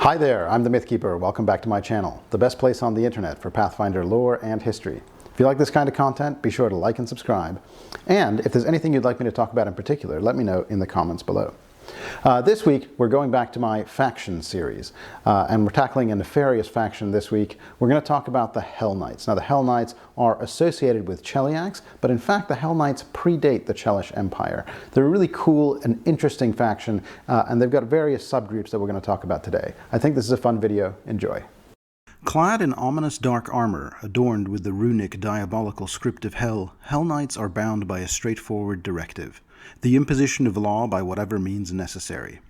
Hi there, I'm the Mythkeeper. Welcome back to my channel, the best place on the internet for Pathfinder lore and history. If you like this kind of content, be sure to like and subscribe. And if there's anything you'd like me to talk about in particular, let me know in the comments below. This week, we're going back to my faction series, and we're tackling a nefarious faction this week. We're going to talk about the Hellknights. Now, the Hellknights are associated with Cheliax, but in fact, the Hellknights predate the Chelish Empire. They're a really cool and interesting faction, and they've got various subgroups that we're going to talk about today. I think this is a fun video. Enjoy. Clad in ominous dark armor, adorned with the runic diabolical script of hell, Hellknights are bound by a straightforward directive: the imposition of law by whatever means necessary.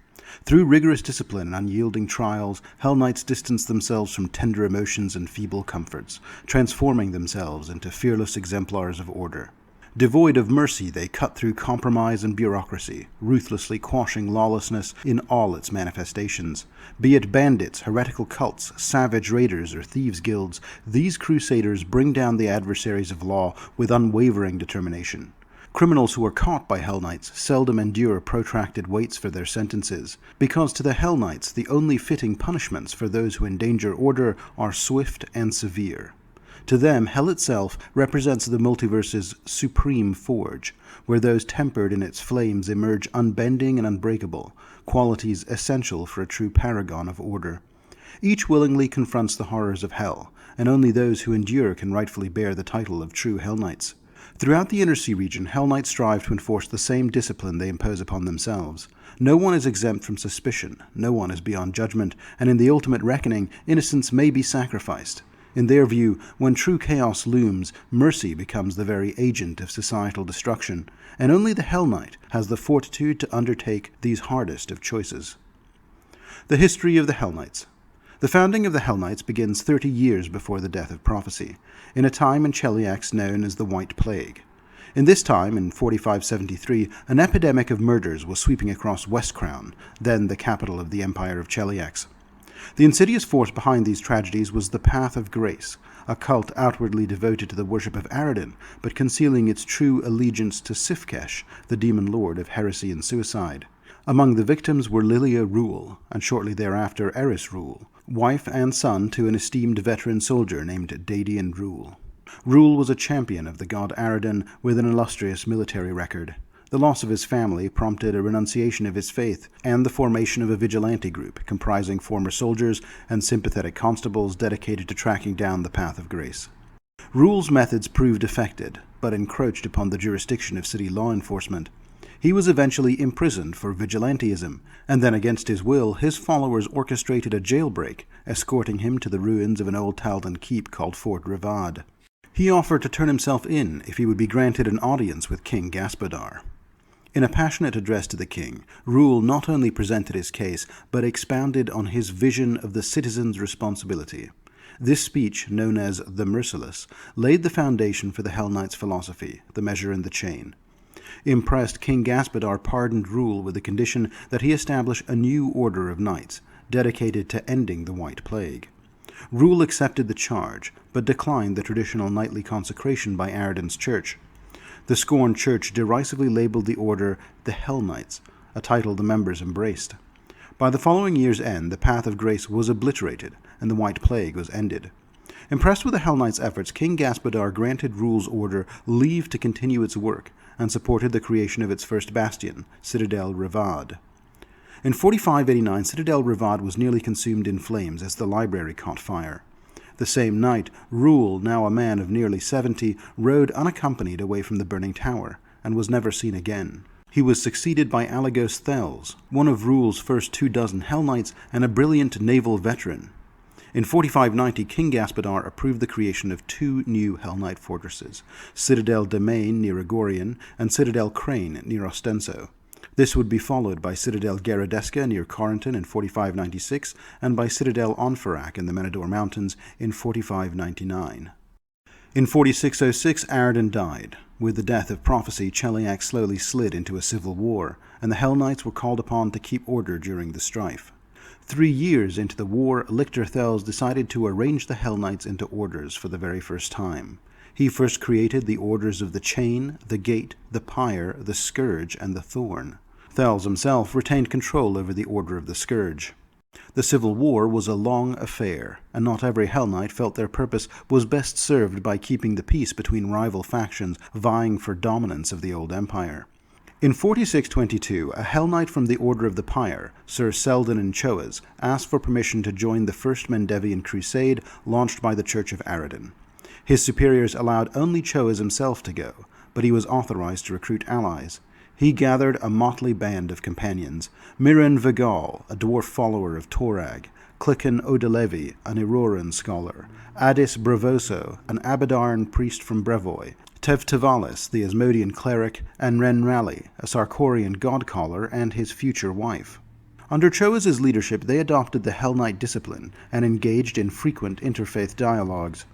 Through rigorous discipline and unyielding trials, Hellknights distance themselves from tender emotions and feeble comforts, transforming themselves into fearless exemplars of order. Devoid of mercy, they cut through compromise and bureaucracy, ruthlessly quashing lawlessness in all its manifestations. Be it bandits, heretical cults, savage raiders, or thieves' guilds, these crusaders bring down the adversaries of law with unwavering determination. Criminals who are caught by Hellknights seldom endure protracted waits for their sentences, because to the Hellknights the only fitting punishments for those who endanger order are swift and severe. To them, hell itself represents the multiverse's supreme forge, where those tempered in its flames emerge unbending and unbreakable, qualities essential for a true paragon of order. Each willingly confronts the horrors of hell, and only those who endure can rightfully bear the title of true Hellknights. Throughout the Inner Sea region, Hellknights strive to enforce the same discipline they impose upon themselves. No one is exempt from suspicion, no one is beyond judgment, and in the ultimate reckoning, innocence may be sacrificed. In their view, when true chaos looms, mercy becomes the very agent of societal destruction, and only the Hellknight has the fortitude to undertake these hardest of choices. The history of the Hellknights. The founding of the Hellknights begins 30 years before the death of prophecy, in a time in Cheliax known as the White Plague. In this time, in 4573, an epidemic of murders was sweeping across Westcrown, then the capital of the Empire of Cheliax. The insidious force behind these tragedies was the Path of Grace, a cult outwardly devoted to the worship of Aradin, but concealing its true allegiance to Sifkesh, the demon lord of heresy and suicide. Among the victims were Lilia Rule, and shortly thereafter Eris Rule, wife and son to an esteemed veteran soldier named Dadian Rule. Rule was a champion of the god Aradin with an illustrious military record. The loss of his family prompted a renunciation of his faith and the formation of a vigilante group comprising former soldiers and sympathetic constables dedicated to tracking down the Path of Grace. Rule's methods proved effective, but encroached upon the jurisdiction of city law enforcement. He was eventually imprisoned for vigilantism, and then against his will, his followers orchestrated a jailbreak, escorting him to the ruins of an old Taldan keep called Fort Revad. He offered to turn himself in if he would be granted an audience with King Gaspadar. In a passionate address to the king, Rule not only presented his case, but expounded on his vision of the citizen's responsibility. This speech, known as the Merciless, laid the foundation for the Hellknights' philosophy, the measure and the chain. Impressed, King Gaspadar pardoned Rule with the condition that he establish a new order of knights, dedicated to ending the White Plague. Rule accepted the charge, but declined the traditional knightly consecration by Aradin's church. The scorned church derisively labeled the order the Hellknights, a title the members embraced. By the following year's end, the Path of Grace was obliterated, and the White Plague was ended. Impressed with the Hellknights' efforts, King Gaspadar granted Rule's order leave to continue its work, and supported the creation of its first bastion, Citadel Revad. In 4589, Citadel Revad was nearly consumed in flames as the library caught fire. The same night, Rule, now a man of nearly 70, rode unaccompanied away from the burning tower, and was never seen again. He was succeeded by Alagos Thels, one of Rule's first 24 Hellknights and a brilliant naval veteran. In 4590, King Gaspadar approved the creation of two new Hellknight fortresses, Citadel Demain near Agorian and Citadel Crane near Ostenso. This would be followed by Citadel Garadesca near Corentin in 4596 and by Citadel Onfarak in the Menador Mountains in 4599. In 4606, Aradin died. With the death of prophecy, Cheliax slowly slid into a civil war, and the Hellknights were called upon to keep order during the strife. 3 years into the war, Lictor Thels decided to arrange the Hellknights into orders for the very first time. He first created the orders of the Chain, the Gate, the Pyre, the Scourge, and the Thorn. Thels himself retained control over the Order of the Scourge. The Civil War was a long affair, and not every Hell Knight felt their purpose was best served by keeping the peace between rival factions vying for dominance of the old empire. In 4622, a Hell Knight from the Order of the Pyre, Sir Selden and Choas, asked for permission to join the First Mendevian Crusade launched by the Church of Aradin. His superiors allowed only Choas himself to go, but he was authorized to recruit allies. He gathered a motley band of companions: Miran Vigal, a dwarf follower of Torag; Clicken Odelevi, an Auroran scholar; Addis Bravoso, an Abadarn priest from Brevoy; Tev Tavalis, the Asmodean cleric; and Ren Rally, a Sarkorian godcaller and his future wife. Under Choas' leadership, they adopted the Hell Knight discipline and engaged in frequent interfaith dialogues.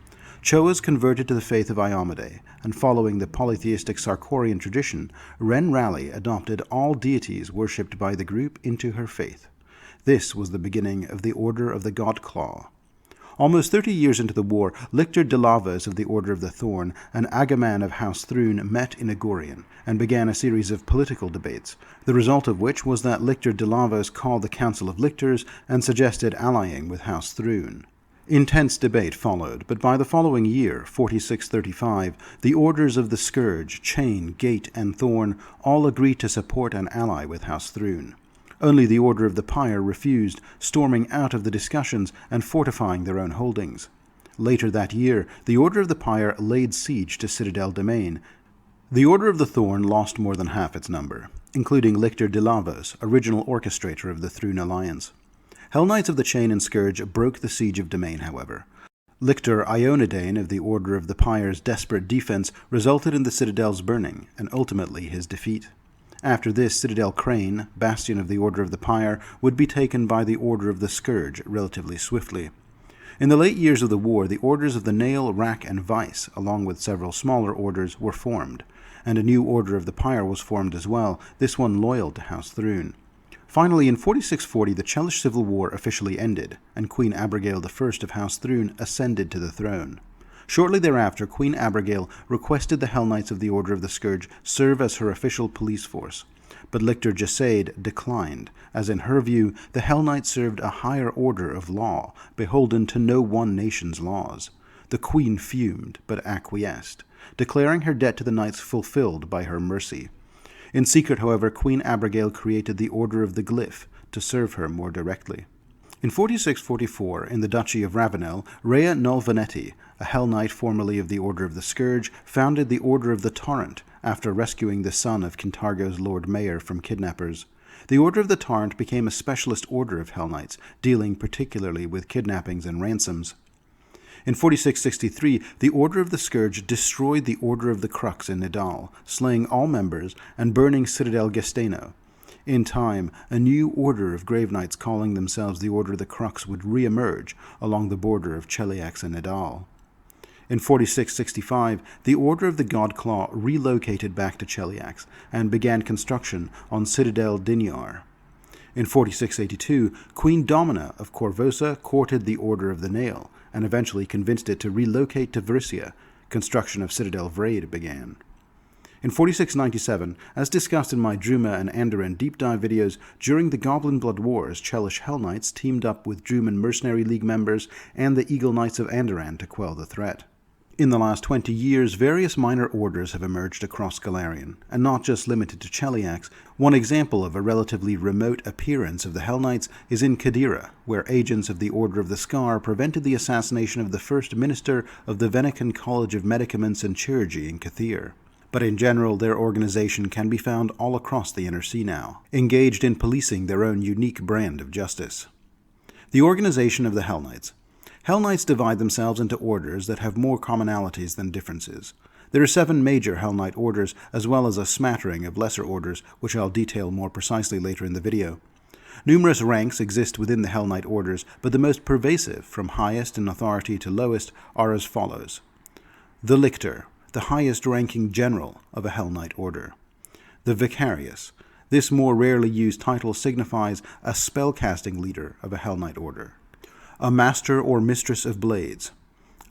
Choas converted to the faith of Iomedae, and following the polytheistic Sarkorian tradition, Ren Rally adopted all deities worshipped by the group into her faith. This was the beginning of the Order of the Godclaw. Almost 30 years into the war, Lictor de Lavas of the Order of the Thorn and Agaman of House Thrune met in Agorian and began a series of political debates, the result of which was that Lictor de Lavas called the Council of Lictors and suggested allying with House Thrune. Intense debate followed, but by the following year, 4635, the orders of the Scourge, Chain, Gate, and Thorn all agreed to support and ally with House Thrune. Only the Order of the Pyre refused, storming out of the discussions and fortifying their own holdings. Later that year, the Order of the Pyre laid siege to Citadel Domain. The Order of the Thorn lost more than half its number, including Lictor de Lavos, original orchestrator of the Thrune alliance. Hell Knights of the Chain and Scourge broke the siege of Domain, however. Lictor Ionedane of the Order of the Pyre's desperate defense resulted in the citadel's burning, and ultimately his defeat. After this, Citadel Crane, bastion of the Order of the Pyre, would be taken by the Order of the Scourge relatively swiftly. In the late years of the war, the Orders of the Nail, Rack, and Vice, along with several smaller orders, were formed, and a new Order of the Pyre was formed as well, this one loyal to House Thrune. Finally, in 4640, the Chelish Civil War officially ended, and Queen Abigail I of House Thrune ascended to the throne. Shortly thereafter, Queen Abigail requested the Hell Knights of the Order of the Scourge serve as her official police force, but Lictor Jesade declined, as in her view, the Hell Knights served a higher order of law, beholden to no one nation's laws. The Queen fumed, but acquiesced, declaring her debt to the Knights fulfilled by her mercy. In secret, however, Queen Abigail created the Order of the Glyph to serve her more directly. In 4644, in the Duchy of Ravenel, Rhea Nolvanetti, a Hell Knight formerly of the Order of the Scourge, founded the Order of the Torrent after rescuing the son of Kintargo's Lord Mayor from kidnappers. The Order of the Torrent became a specialist order of Hell Knights, dealing particularly with kidnappings and ransoms. In 4663, the Order of the Scourge destroyed the Order of the Crux in Nidal, slaying all members and burning Citadel Gestano. In time, a new order of Grave Knights calling themselves the Order of the Crux would re-emerge along the border of Cheliax and Nidal. In 4665, the Order of the Godclaw relocated back to Cheliax and began construction on Citadel Dinyar. In 4682, Queen Domina of Corvosa courted the Order of the Nail, and eventually convinced it to relocate to Vrisia. Construction of Citadel Vrade began. In 4697, as discussed in my Druma and Andoran deep dive videos, during the Goblin Blood Wars, Chelish Hell Knights teamed up with Druman Mercenary League members and the Eagle Knights of Andoran to quell the threat. In the last 20 years, various minor orders have emerged across Golarion, and not just limited to Cheliax. One example of a relatively remote appearance of the Hell Knights is in Kadira, where agents of the Order of the Scar prevented the assassination of the first minister of the Venican College of Medicaments and Chirurgy in Kathir. But in general, their organization can be found all across the Inner Sea now, engaged in policing their own unique brand of justice. The organization of the Hell Knights. Hell Knights divide themselves into orders that have more commonalities than differences. There are 7 major Hell Knight orders, as well as a smattering of lesser orders, which I'll detail more precisely later in the video. Numerous ranks exist within the Hell Knight orders, but the most pervasive, from highest in authority to lowest, are as follows. The Lictor, the highest-ranking general of a Hell Knight order. The Vicarius. This more rarely used title signifies a spellcasting leader of a Hell Knight order. A Master or Mistress of Blades.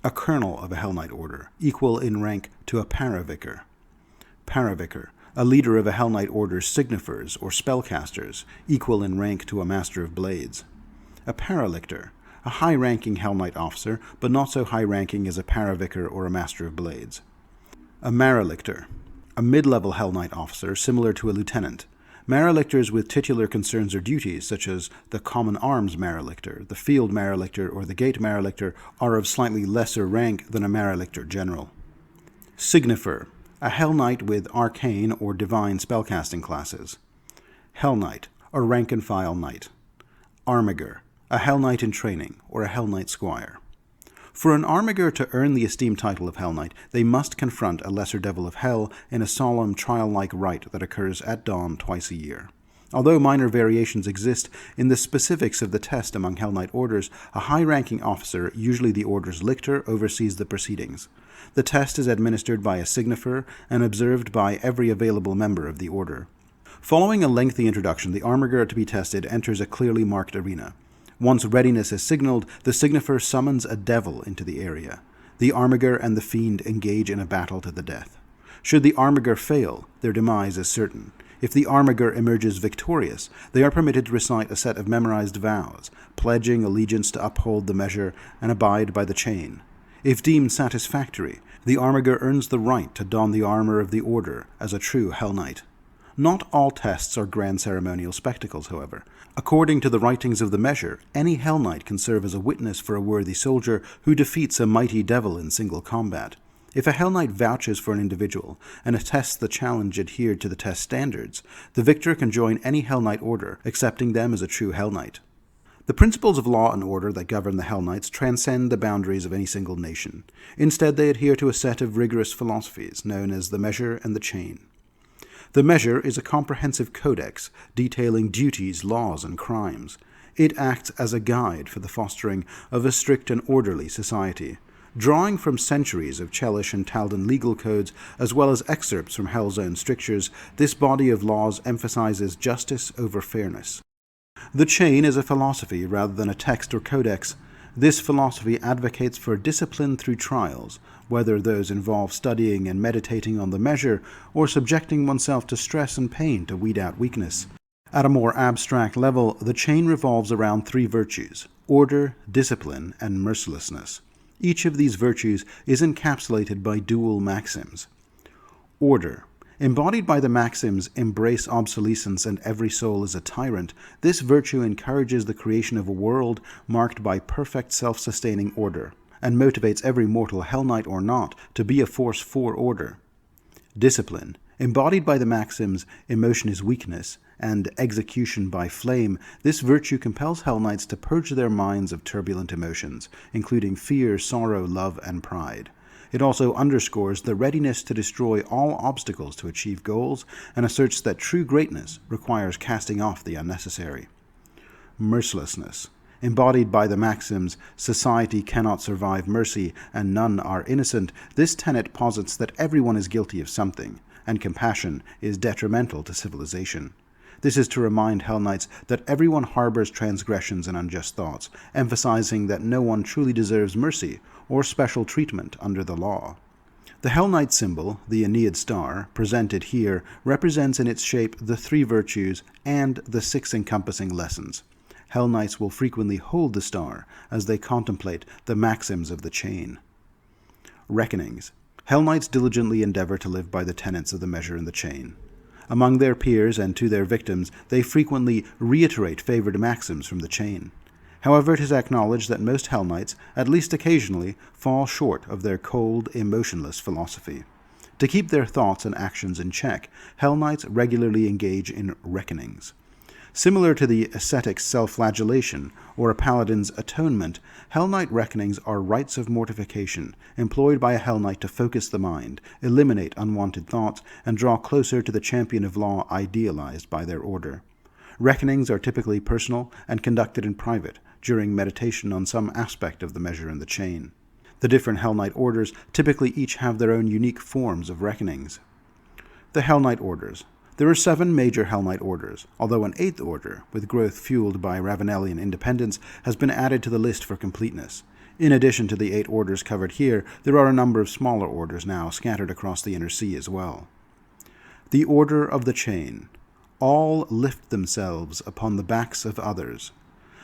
A Colonel of a Hell Knight order, equal in rank to a Paravicar. Paravicar, a leader of a Hell Knight order's signifers or spellcasters, equal in rank to a Master of Blades. A Paralictor, a high-ranking Hellknight officer, but not so high-ranking as a Paravicar or a Master of Blades. A Marilictor, a mid-level Hellknight officer similar to a lieutenant. Marilictors with titular concerns or duties, such as the Common Arms Marilictor, the Field Marilictor, or the Gate Marilictor, are of slightly lesser rank than a Marilictor general. Signifer, a Hellknight with arcane or divine spellcasting classes. Hellknight, a rank-and-file knight. Armiger, a Hellknight in training, or a Hellknight squire. For an Armiger to earn the esteemed title of Hellknight, they must confront a lesser devil of hell in a solemn trial-like rite that occurs at dawn twice a year. Although minor variations exist in the specifics of the test among Hellknight orders, a high-ranking officer, usually the order's lictor, oversees the proceedings. The test is administered by a signifer and observed by every available member of the order. Following a lengthy introduction, the Armiger to be tested enters a clearly marked arena. Once readiness is signaled, the signifer summons a devil into the area. The Armiger and the fiend engage in a battle to the death. Should the Armiger fail, their demise is certain. If the Armiger emerges victorious, they are permitted to recite a set of memorized vows, pledging allegiance to uphold the measure and abide by the chain. If deemed satisfactory, the Armiger earns the right to don the armor of the order as a true Hellknight. Not all tests are grand ceremonial spectacles, however. According to the writings of the measure, any Hellknight can serve as a witness for a worthy soldier who defeats a mighty devil in single combat. If a Hellknight vouches for an individual and attests the challenge adhered to the test standards, the victor can join any Hellknight order, accepting them as a true Hellknight. The principles of law and order that govern the Hellknights transcend the boundaries of any single nation. Instead, they adhere to a set of rigorous philosophies known as the measure and the chain. The measure is a comprehensive codex detailing duties, laws, and crimes. It acts as a guide for the fostering of a strict and orderly society. Drawing from centuries of Chelish and Taldan legal codes, as well as excerpts from Hellzone strictures, this body of laws emphasizes justice over fairness. The chain is a philosophy rather than a text or codex. This philosophy advocates for discipline through trials, whether those involve studying and meditating on the measure or subjecting oneself to stress and pain to weed out weakness. At a more abstract level, the chain revolves around three virtues: order, discipline, and mercilessness. Each of these virtues is encapsulated by dual maxims. Order. Embodied by the maxims, embrace obsolescence and every soul is a tyrant, this virtue encourages the creation of a world marked by perfect self-sustaining order, and motivates every mortal, Hellknight or not, to be a force for order. Discipline. Embodied by the maxims, emotion is weakness, and execution by flame, this virtue compels Hellknights to purge their minds of turbulent emotions, including fear, sorrow, love, and pride. It also underscores the readiness to destroy all obstacles to achieve goals, and asserts that true greatness requires casting off the unnecessary. Mercilessness. Embodied by the maxims, society cannot survive mercy, and none are innocent, this tenet posits that everyone is guilty of something, and compassion is detrimental to civilization. This is to remind Hellknights that everyone harbors transgressions and unjust thoughts, emphasizing that no one truly deserves mercy or special treatment under the law. The Hellknight symbol, the Aeneid star, presented here, represents in its shape the three virtues and the six encompassing lessons. Hellknights will frequently hold the star as they contemplate the maxims of the chain. Reckonings. Hellknights diligently endeavor to live by the tenets of the measure and the chain. Among their peers and to their victims, they frequently reiterate favored maxims from the chain. However, it is acknowledged that most Hellknights, at least occasionally, fall short of their cold, emotionless philosophy. To keep their thoughts and actions in check, Hellknights regularly engage in reckonings. Similar to the ascetic's self-flagellation or a paladin's atonement, Hellknight reckonings are rites of mortification employed by a Hellknight to focus the mind, eliminate unwanted thoughts, and draw closer to the champion of law idealized by their order. Reckonings are typically personal and conducted in private, during meditation on some aspect of the measure and the chain. The different Hellknight orders typically each have their own unique forms of reckonings. The Hellknight orders. There are 7 major Hellknight orders, although an 8th order, with growth fueled by Ravenelian independence, has been added to the list for completeness. In addition to the 8 orders covered here, there are a number of smaller orders now scattered across the Inner Sea as well. The Order of the Chain. All lift themselves upon the backs of others.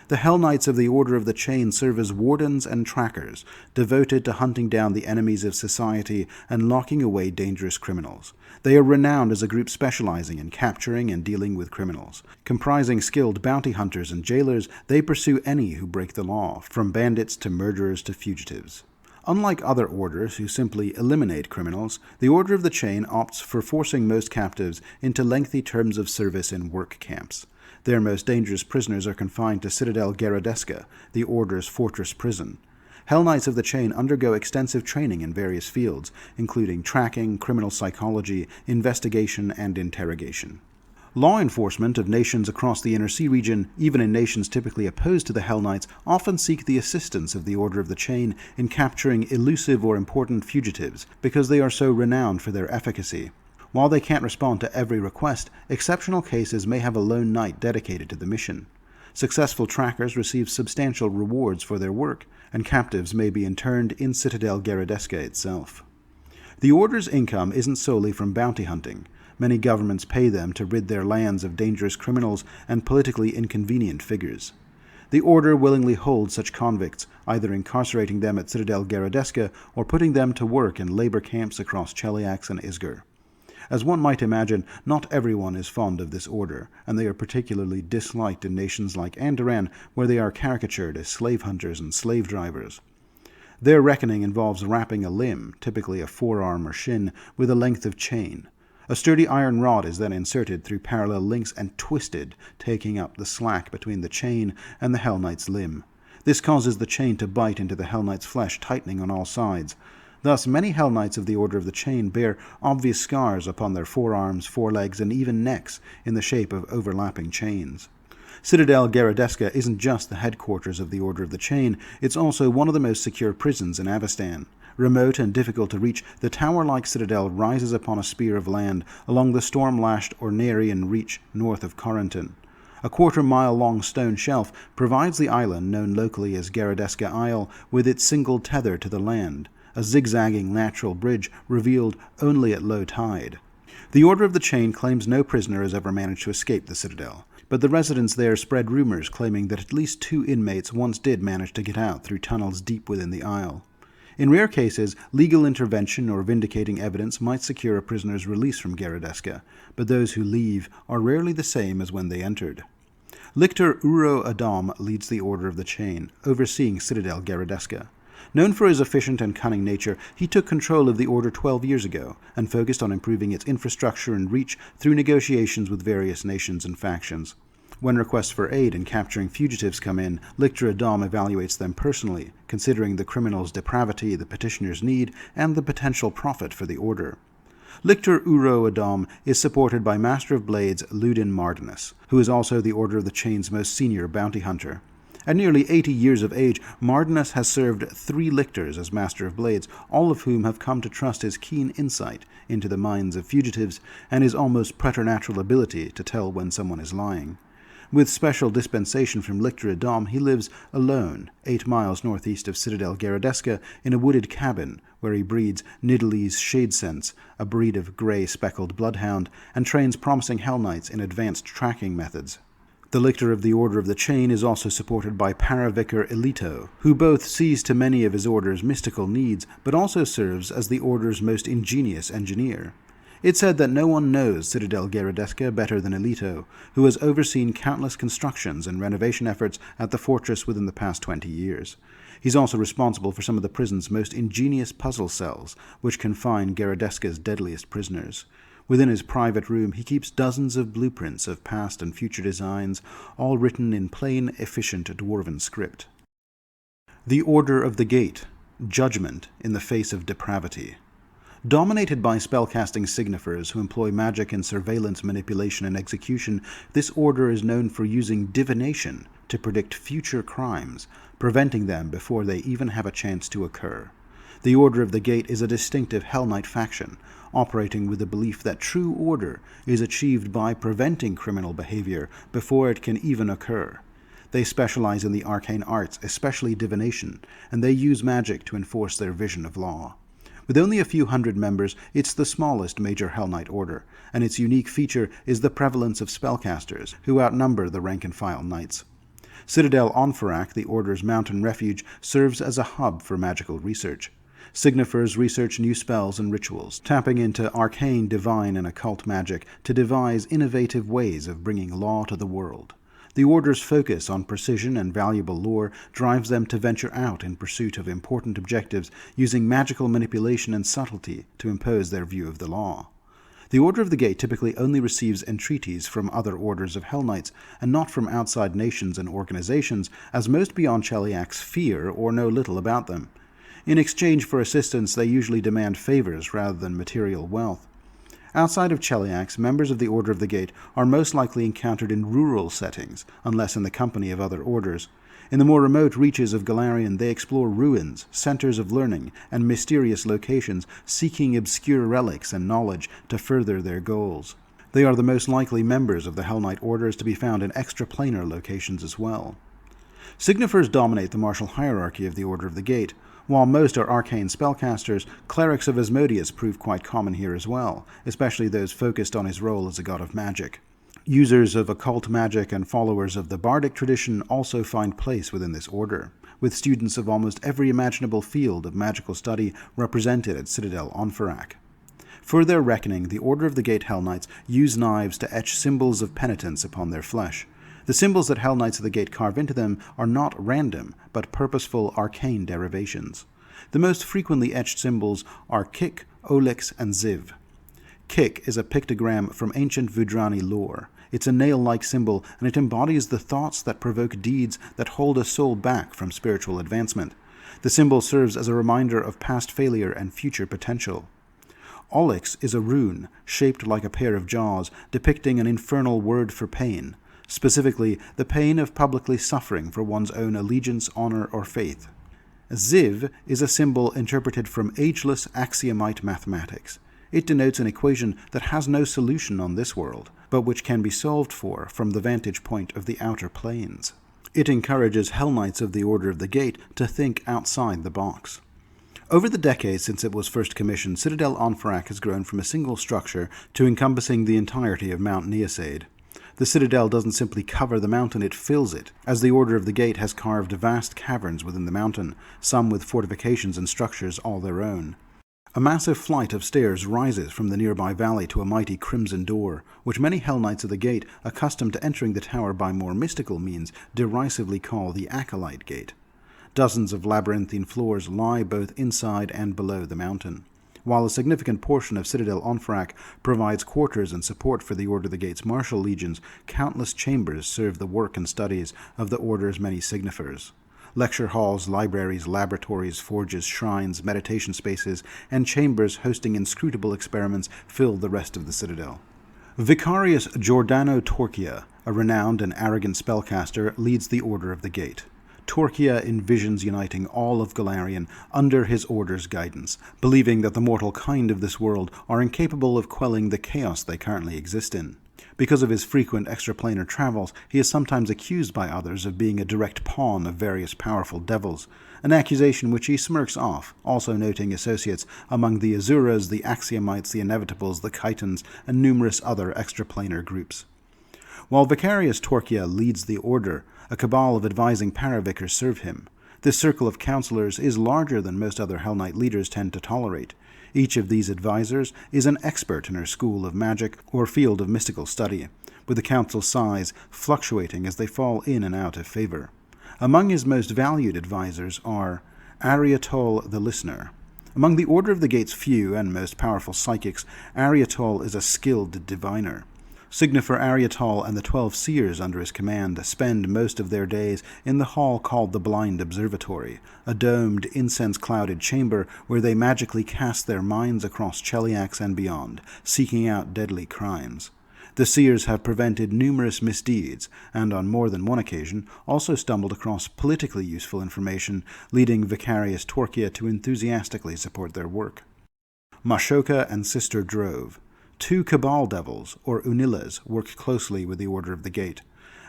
The Hellknights of the Order of the Chain serve as wardens and trackers, devoted to hunting down the enemies of society and locking away dangerous criminals. They are renowned as a group specializing in capturing and dealing with criminals. Comprising skilled bounty hunters and jailers, they pursue any who break the law, from bandits to murderers to fugitives. Unlike other orders who simply eliminate criminals, the Order of the Chain opts for forcing most captives into lengthy terms of service in work camps. Their most dangerous prisoners are confined to Citadel Garadesca, the Order's fortress prison. Hellknights of the Chain undergo extensive training in various fields, including tracking, criminal psychology, investigation, and interrogation. Law enforcement of nations across the Inner Sea region, even in nations typically opposed to the Hellknights, often seek the assistance of the Order of the Chain in capturing elusive or important fugitives, because they are so renowned for their efficacy. While they can't respond to every request, exceptional cases may have a lone knight dedicated to the mission. Successful trackers receive substantial rewards for their work, and captives may be interned in Citadel Garadesca itself. The Order's income isn't solely from bounty hunting. Many governments pay them to rid their lands of dangerous criminals and politically inconvenient figures. The Order willingly holds such convicts, either incarcerating them at Citadel Garadesca or putting them to work in labor camps across Cheliax and Isgir. As one might imagine, not everyone is fond of this order, and they are particularly disliked in nations like Andoran, where they are caricatured as slave hunters and slave drivers. Their reckoning involves wrapping a limb, typically a forearm or shin, with a length of chain. A sturdy iron rod is then inserted through parallel links and twisted, taking up the slack between the chain and the Hellknight's limb. This causes the chain to bite into the Hellknight's flesh, tightening on all sides. Thus, many Hellknights of the Order of the Chain bear obvious scars upon their forearms, forelegs, and even necks in the shape of overlapping chains. Citadel Garadesca isn't just the headquarters of the Order of the Chain, it's also one of the most secure prisons in Avestan. Remote and difficult to reach, the tower-like citadel rises upon a spear of land along the storm-lashed Ornarian reach north of Corentin. A quarter-mile-long stone shelf provides the island, known locally as Garadesca Isle, with its single tether to the land, a zigzagging natural bridge revealed only at low tide. The Order of the Chain claims no prisoner has ever managed to escape the citadel, but the residents there spread rumors claiming that at least 2 inmates once did manage to get out through tunnels deep within the isle. In rare cases, legal intervention or vindicating evidence might secure a prisoner's release from Garadesca, but those who leave are rarely the same as when they entered. Lictor Uro Adam leads the Order of the Chain, overseeing Citadel Garadesca. Known for his efficient and cunning nature, he took control of the Order 12 years ago and focused on improving its infrastructure and reach through negotiations with various nations and factions. When requests for aid in capturing fugitives come in, Lictor Adam evaluates them personally, considering the criminal's depravity, the petitioner's need, and the potential profit for the Order. Lictor Uro Adam is supported by Master of Blades Ludin Martinus, who is also the Order of the Chain's most senior bounty hunter. At nearly 80 years of age, Martinus has served 3 lictors as Master of Blades, all of whom have come to trust his keen insight into the minds of fugitives and his almost preternatural ability to tell when someone is lying. With special dispensation from Lictor Adam, he lives alone, 8 miles northeast of Citadel Garadesca, in a wooded cabin where he breeds Nidalee's Shadesense, a breed of grey speckled bloodhound, and trains promising Hellknights in advanced tracking methods. The Lictor of the Order of the Chain is also supported by Paravicar Elito, who both sees to many of his Order's mystical needs, but also serves as the Order's most ingenious engineer. It's said that no one knows Citadel Garadesca better than Elito, who has overseen countless constructions and renovation efforts at the fortress within the past 20 years. He's also responsible for some of the prison's most ingenious puzzle cells, which confine Garadesca's deadliest prisoners. Within his private room, he keeps dozens of blueprints of past and future designs, all written in plain, efficient dwarven script. The Order of the Gate, judgment in the face of depravity. Dominated by spellcasting signifers who employ magic in surveillance, manipulation, and execution, this order is known for using divination to predict future crimes, preventing them before they even have a chance to occur. The Order of the Gate is a distinctive Hellknight faction, operating with the belief that true order is achieved by preventing criminal behavior before it can even occur. They specialize in the arcane arts, especially divination, and they use magic to enforce their vision of law. With only a few hundred members, it's the smallest major Hellknight order, and its unique feature is the prevalence of spellcasters, who outnumber the rank-and-file knights. Citadel Onfarak, the Order's mountain refuge, serves as a hub for magical research. Signifers research new spells and rituals, tapping into arcane, divine, and occult magic to devise innovative ways of bringing law to the world. The Order's focus on precision and valuable lore drives them to venture out in pursuit of important objectives, using magical manipulation and subtlety to impose their view of the law. The Order of the Gate typically only receives entreaties from other orders of Hellknights, and not from outside nations and organizations, as most beyond Cheliax fear or know little about them. In exchange for assistance, they usually demand favors rather than material wealth. Outside of Cheliax, members of the Order of the Gate are most likely encountered in rural settings, unless in the company of other orders. In the more remote reaches of Golarion, they explore ruins, centers of learning, and mysterious locations, seeking obscure relics and knowledge to further their goals. They are the most likely members of the Hellknight orders to be found in extraplanar locations as well. Signifers dominate the martial hierarchy of the Order of the Gate. While most are arcane spellcasters, clerics of Asmodeus prove quite common here as well, especially those focused on his role as a god of magic. Users of occult magic and followers of the bardic tradition also find place within this order, with students of almost every imaginable field of magical study represented at Citadel Onfarak. For their reckoning, the Order of the Gate Hellknights use knives to etch symbols of penitence upon their flesh. The symbols that Hellknights of the Gate carve into them are not random, but purposeful arcane derivations. The most frequently etched symbols are Kik, Olix, and Ziv. Kik is a pictogram from ancient Vudrani lore. It's a nail-like symbol, and it embodies the thoughts that provoke deeds that hold a soul back from spiritual advancement. The symbol serves as a reminder of past failure and future potential. Olix is a rune, shaped like a pair of jaws, depicting an infernal word for pain. Specifically, the pain of publicly suffering for one's own allegiance, honor, or faith. Ziv is a symbol interpreted from ageless axiomite mathematics. It denotes an equation that has no solution on this world, but which can be solved for from the vantage point of the outer planes. It encourages Hellknights of the Order of the Gate to think outside the box. Over the decades since it was first commissioned, Citadel Onfarak has grown from a single structure to encompassing the entirety of Mount Neosaid. The Citadel doesn't simply cover the mountain, it fills it, as the Order of the Gate has carved vast caverns within the mountain, some with fortifications and structures all their own. A massive flight of stairs rises from the nearby valley to a mighty crimson door, which many Hellknights of the Gate, accustomed to entering the tower by more mystical means, derisively call the Acolyte Gate. Dozens of labyrinthine floors lie both inside and below the mountain. While a significant portion of Citadel Onfarak provides quarters and support for the Order of the Gate's martial legions, countless chambers serve the work and studies of the Order's many signifers. Lecture halls, libraries, laboratories, forges, shrines, meditation spaces, and chambers hosting inscrutable experiments fill the rest of the Citadel. Vicarius Giordano Torquia, a renowned and arrogant spellcaster, leads the Order of the Gate. Torquia envisions uniting all of Golarion under his order's guidance, believing that the mortal kind of this world are incapable of quelling the chaos they currently exist in. Because of his frequent extraplanar travels, he is sometimes accused by others of being a direct pawn of various powerful devils, an accusation which he smirks off, also noting associates among the Azuras, the Axiomites, the Inevitables, the Chitons, and numerous other extraplanar groups. While Vicarius Torquia leads the Order, a cabal of advising paravicars serve him. This circle of counselors is larger than most other Hellknight leaders tend to tolerate. Each of these advisors is an expert in her school of magic or field of mystical study, with the council's size fluctuating as they fall in and out of favor. Among his most valued advisors are Ariatol the Listener. Among the Order of the Gate's few and most powerful psychics, Ariatol is a skilled diviner. Signifer Ariatol and the 12 seers under his command spend most of their days in the hall called the Blind Observatory, a domed, incense-clouded chamber where they magically cast their minds across Cheliax and beyond, seeking out deadly crimes. The seers have prevented numerous misdeeds, and on more than one occasion also stumbled across politically useful information, leading Vicarius Torquia to enthusiastically support their work. Mashoka and Sister Drove. Two Cabal Devils, or Unillas, work closely with the Order of the Gate.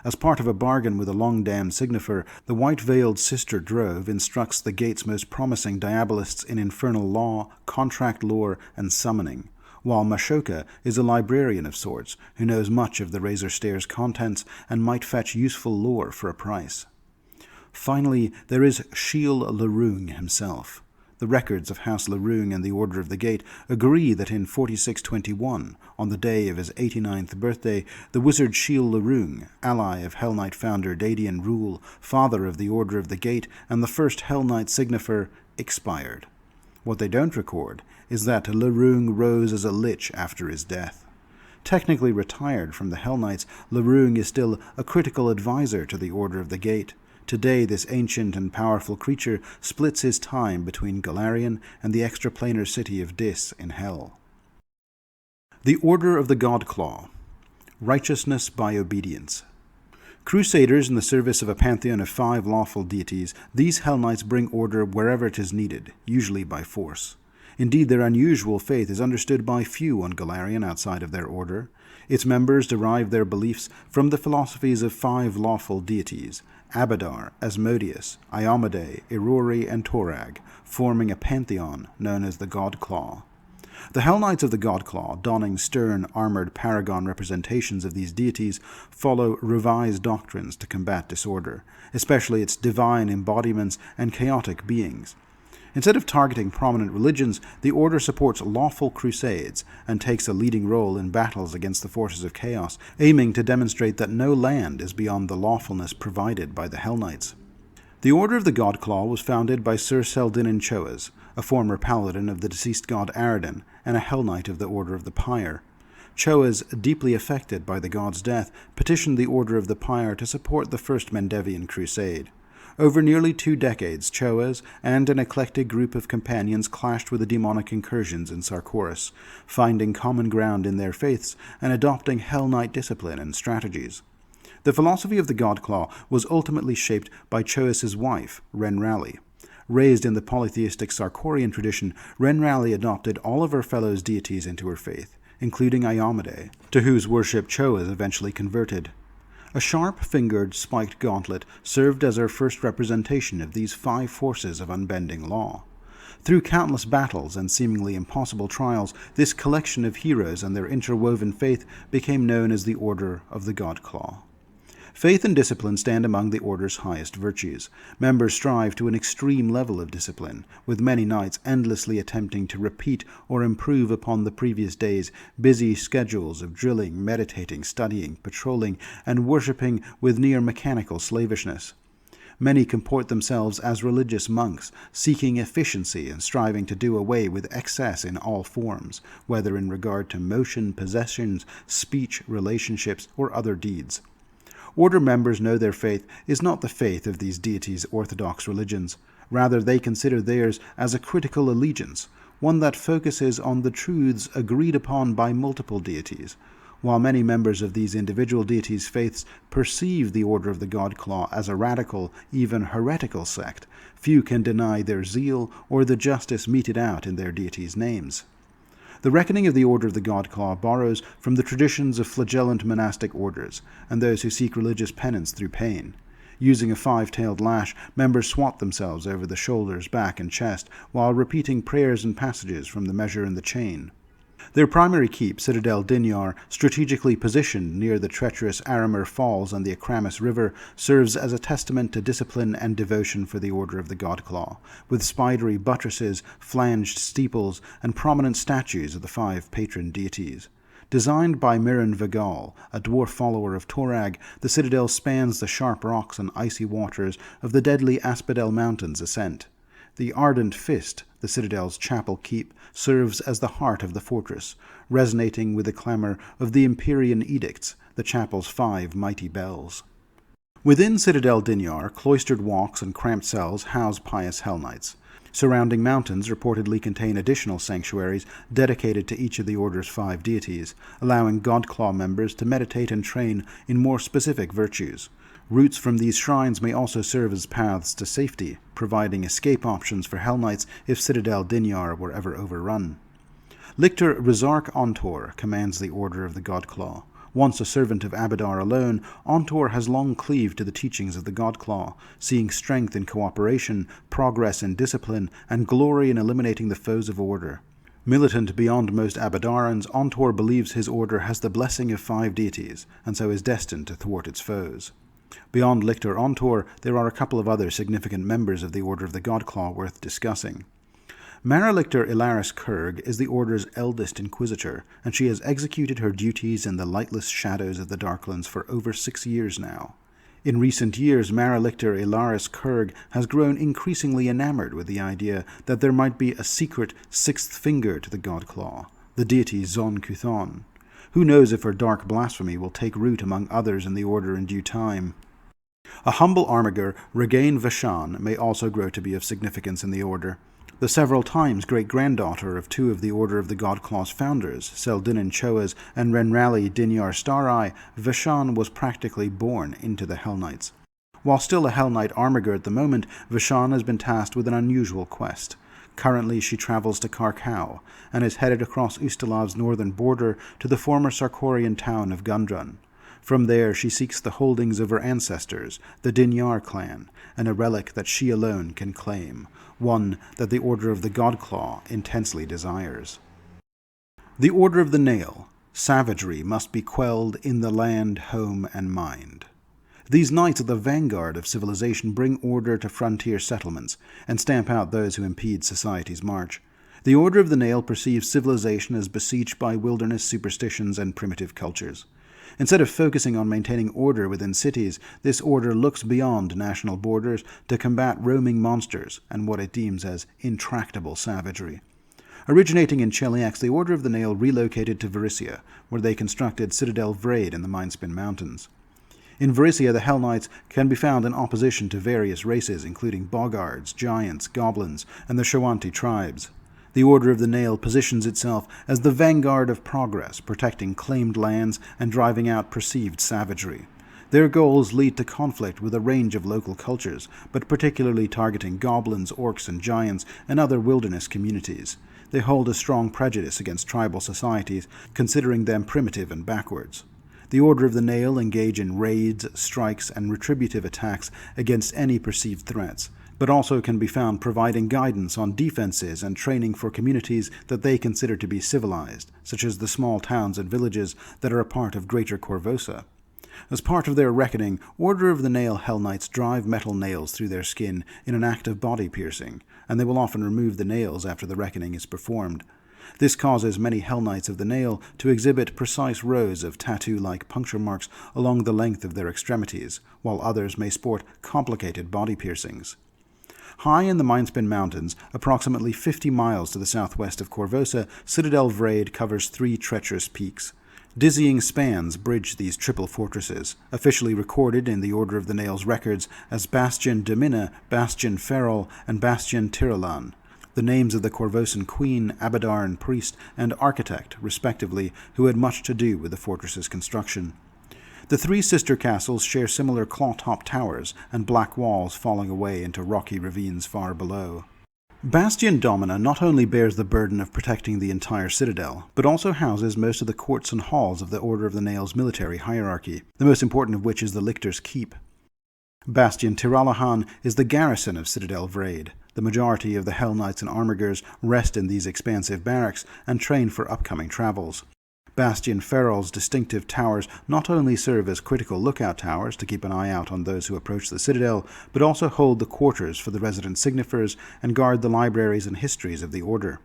As part of a bargain with a long-damned signifer, the white-veiled Sister Drove instructs the Gate's most promising diabolists in infernal law, contract lore, and summoning. while Mashoka is a librarian of sorts who knows much of the Razor Stair's contents and might fetch useful lore for a price. Finally, there is Sheil Larung himself. The records of House Larung and the Order of the Gate agree that in 4621, on the day of his 89th birthday, the wizard Sheil Larung, ally of Hell Knight founder Dadian Rule, father of the Order of the Gate, and the first Hell Knight signifer, expired. What they don't record is that Larung rose as a lich after his death. Technically retired from the Hell Knights, Larung is still a critical advisor to the Order of the Gate. Today, this ancient and powerful creature splits his time between Golarion and the extraplanar city of Dis in Hell. The Order of the Godclaw. Righteousness by obedience. Crusaders in the service of a pantheon of 5 lawful deities, these Hell Knights bring order wherever it is needed, usually by force. Indeed, their unusual faith is understood by few on Golarion outside of their order. Its members derive their beliefs from the philosophies of 5 lawful deities, Abadar, Asmodeus, Iomedae, Irori, and Torag, forming a pantheon known as the Godclaw. The Hell Knights of the Godclaw, donning stern, armored paragon representations of these deities, follow revised doctrines to combat disorder, especially its divine embodiments and chaotic beings. Instead of targeting prominent religions, the Order supports lawful crusades and takes a leading role in battles against the forces of chaos, aiming to demonstrate that no land is beyond the lawfulness provided by the Hell Knights. The Order of the Godclaw was founded by Sir Seldinan Choas, a former paladin of the deceased god Aradin and a Hell Knight of the Order of the Pyre. Choas, deeply affected by the god's death, petitioned the Order of the Pyre to support the First Mendevian Crusade. Over nearly 2 decades, Choas and an eclectic group of companions clashed with the demonic incursions in Sarkoris, finding common ground in their faiths and adopting Hell Knight discipline and strategies. The philosophy of the Godclaw was ultimately shaped by Choas's wife, Renrali. Raised in the polytheistic Sarkorian tradition, Renrali adopted all of her fellow deities into her faith, including Iomedae, to whose worship Choas eventually converted. A sharp-fingered, spiked gauntlet served as her first representation of these 5 forces of unbending law. Through countless battles and seemingly impossible trials, this collection of heroes and their interwoven faith became known as the Order of the Godclaw. Faith and discipline stand among the Order's highest virtues. Members strive to an extreme level of discipline, with many knights endlessly attempting to repeat or improve upon the previous day's busy schedules of drilling, meditating, studying, patrolling, and worshipping with near-mechanical slavishness. Many comport themselves as religious monks, seeking efficiency and striving to do away with excess in all forms, whether in regard to motion, possessions, speech, relationships, or other deeds. Order members know their faith is not the faith of these deities' orthodox religions. Rather, they consider theirs as a critical allegiance, one that focuses on the truths agreed upon by multiple deities. While many members of these individual deities' faiths perceive the Order of the Godclaw as a radical, even heretical sect, few can deny their zeal or the justice meted out in their deities' names. The reckoning of the Order of the Godclaw borrows from the traditions of flagellant monastic orders and those who seek religious penance through pain. Using a 5-tailed lash, members swat themselves over the shoulders, back, and chest while repeating prayers and passages from the Measure and the Chain. Their primary keep, Citadel Dinyar, strategically positioned near the treacherous Aramir Falls and the Akramis River, serves as a testament to discipline and devotion for the Order of the Godclaw, with spidery buttresses, flanged steeples, and prominent statues of the 5 patron deities. Designed by Miran Vagal, a dwarf follower of Torag, the citadel spans the sharp rocks and icy waters of the deadly Asphodel Mountains ascent. The Ardent Fist, the citadel's chapel keep, serves as the heart of the fortress, resonating with the clamor of the Empyrean edicts, the chapel's 5 mighty bells. Within Citadel Dinyar, cloistered walks and cramped cells house pious Hell Knights. Surrounding mountains reportedly contain additional sanctuaries dedicated to each of the Order's 5 deities, allowing Godclaw members to meditate and train in more specific virtues. Routes from these shrines may also serve as paths to safety, providing escape options for Hell Knights if Citadel Dinyar were ever overrun. Lictor Rizark Ontor commands the Order of the Godclaw. Once a servant of Abadar alone, Ontor has long cleaved to the teachings of the Godclaw, seeing strength in cooperation, progress in discipline, and glory in eliminating the foes of order. Militant beyond most Abadarans, Ontor believes his order has the blessing of 5 deities, and so is destined to thwart its foes. Beyond Lictor Ontor, there are a couple of other significant members of the Order of the Godclaw worth discussing. Maralictor Ilaris Kurg is the Order's eldest Inquisitor, and she has executed her duties in the lightless shadows of the Darklands for over 6 years now. In recent years, Maralictor Ilaris Kurg has grown increasingly enamored with the idea that there might be a secret 6th finger to the Godclaw, the deity Zon Kuthon. Who knows if her dark blasphemy will take root among others in the Order in due time. A humble armiger, Regain Vashan, may also grow to be of significance in the Order. The several times great-granddaughter of 2 of the Order of the Godclaw's founders, Seldinin Choas and Renrali Dinyar Starai, Vashan was practically born into the Hellknights. While still a Hellknight armiger at the moment, Vashan has been tasked with an unusual quest. Currently she travels to Karkau, and is headed across Ustalav's northern border to the former Sarkorian town of Gundrun. From there she seeks the holdings of her ancestors, the Dinyar clan, and a relic that she alone can claim, one that the Order of the Godclaw intensely desires. The Order of the Nail. Savagery must be quelled in the land, home, and mind. These knights of the vanguard of civilization bring order to frontier settlements, and stamp out those who impede society's march. The Order of the Nail perceives civilization as besieged by wilderness superstitions and primitive cultures. Instead of focusing on maintaining order within cities, this order looks beyond national borders to combat roaming monsters and what it deems as intractable savagery. Originating in Cheliax, the Order of the Nail relocated to Varissia, where they constructed Citadel Vrade in the Mindspin Mountains. In Varissia, the Hellknights can be found in opposition to various races, including Boggards, Giants, Goblins, and the Shoanti tribes. The Order of the Nail positions itself as the vanguard of progress, protecting claimed lands and driving out perceived savagery. Their goals lead to conflict with a range of local cultures, but particularly targeting goblins, orcs, and giants, and other wilderness communities. They hold a strong prejudice against tribal societies, considering them primitive and backwards. The Order of the Nail engage in raids, strikes, and retributive attacks against any perceived threats, but also can be found providing guidance on defenses and training for communities that they consider to be civilized, such as the small towns and villages that are a part of Greater Korvosa. As part of their reckoning, Order of the Nail Hellknights drive metal nails through their skin in an act of body piercing, and they will often remove the nails after the reckoning is performed. This causes many Hellknights of the Nail to exhibit precise rows of tattoo-like puncture marks along the length of their extremities, while others may sport complicated body piercings. High in the Mindspin Mountains, approximately 50 miles to the southwest of Korvosa, Citadel Vrade covers 3 treacherous peaks. Dizzying spans bridge these triple fortresses, officially recorded in the Order of the Nail's records as Bastion Domina, Bastion Feral, and Bastion Tiralan, the names of the Korvosan queen, Abadaran priest, and architect, respectively, who had much to do with the fortress's construction. The 3 sister castles share similar claw-top towers and black walls falling away into rocky ravines far below. Bastion Domina not only bears the burden of protecting the entire citadel, but also houses most of the courts and halls of the Order of the Nail's military hierarchy, the most important of which is the Lictor's Keep. Bastion Tiralahan is the garrison of Citadel Vrade. The majority of the Hellknights and Armigers rest in these expansive barracks and train for upcoming travels. Bastion Feral's distinctive towers not only serve as critical lookout towers to keep an eye out on those who approach the citadel, but also hold the quarters for the resident signifers and guard the libraries and histories of the Order.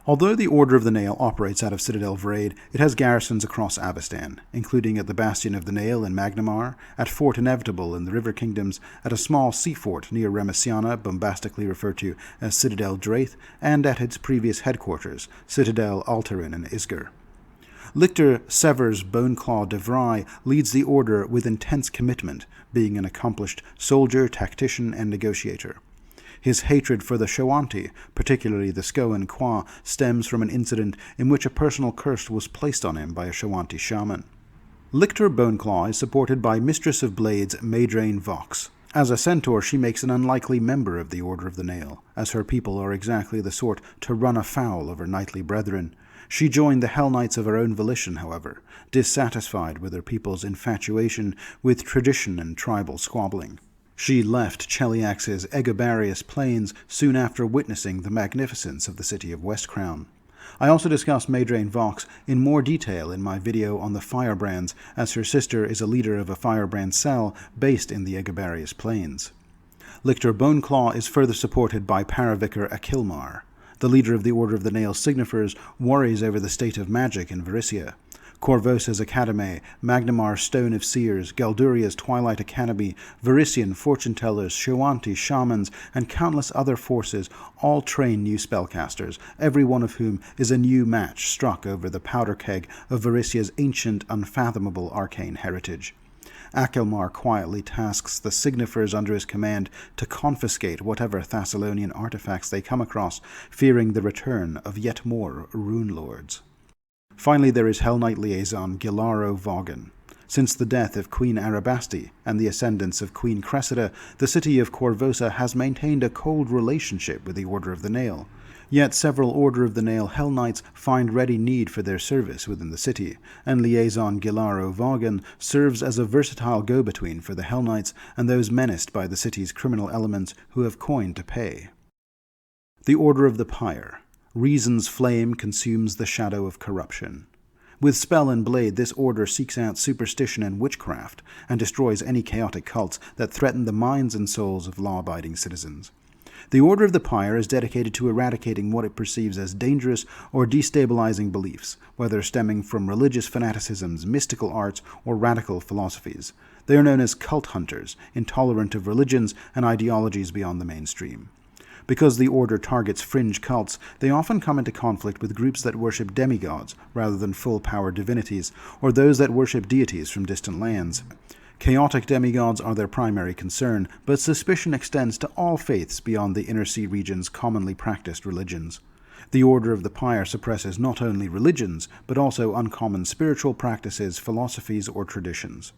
Although the Order of the Nail operates out of Citadel Vrade, it has garrisons across Avestan, including at the Bastion of the Nail in Magnamar, at Fort Inevitable in the River Kingdoms, at a small sea fort near Remisiana, bombastically referred to as Citadel Draith, and at its previous headquarters, Citadel Alterin in Isger. Lictor Severs Boneclaw de Vry leads the Order with intense commitment, being an accomplished soldier, tactician, and negotiator. His hatred for the Shoanti, particularly the Skoan Kwa, stems from an incident in which a personal curse was placed on him by a Shoanti shaman. Lictor Boneclaw is supported by Mistress of Blades Madraine Vox. As a centaur, she makes an unlikely member of the Order of the Nail, as her people are exactly the sort to run afoul of her knightly brethren. She joined the Hellknights of her own volition, however, dissatisfied with her people's infatuation with tradition and tribal squabbling. She left Cheliax's Egobarius plains soon after witnessing the magnificence of the city of Westcrown. I also discussed Madraine Vox in more detail in my video on the Firebrands, as her sister is a leader of a Firebrand cell based in the Egobarius Plains. Lictor Boneclaw is further supported by Paravicar Akilmar. The leader of the Order of the Nail Signifers worries over the state of magic in Varissia. Corvosa's Academy, Magnamar's Stone of Seers, Galduria's Twilight Academy, Varissian fortune-tellers, Shoanti shamans, and countless other forces all train new spellcasters, every one of whom is a new match struck over the powder keg of Varissia's ancient, unfathomable arcane heritage. Akilmar quietly tasks the Signifers under his command to confiscate whatever Thessalonian artifacts they come across, fearing the return of yet more Rune Lords. Finally, there is Hell Knight liaison Gilaro Vaughan. Since the death of Queen Arabasti and the ascendance of Queen Cressida, the city of Corvosa has maintained a cold relationship with the Order of the Nail. Yet several Order of the Nail Hell Knights find ready need for their service within the city, and liaison Gilaro Vaughan serves as a versatile go-between for the Hell Knights and those menaced by the city's criminal elements who have coin to pay. The Order of the Pyre. Reason's flame consumes the shadow of corruption. With spell and blade, this order seeks out superstition and witchcraft, and destroys any chaotic cults that threaten the minds and souls of law-abiding citizens. The Order of the Pyre is dedicated to eradicating what it perceives as dangerous or destabilizing beliefs, whether stemming from religious fanaticisms, mystical arts, or radical philosophies. They are known as cult hunters, intolerant of religions and ideologies beyond the mainstream. Because the Order targets fringe cults, they often come into conflict with groups that worship demigods rather than full-power divinities, or those that worship deities from distant lands. Chaotic demigods are their primary concern, but suspicion extends to all faiths beyond the Inner Sea region's commonly practiced religions. The Order of the Pyre suppresses not only religions, but also uncommon spiritual practices, philosophies, or traditions.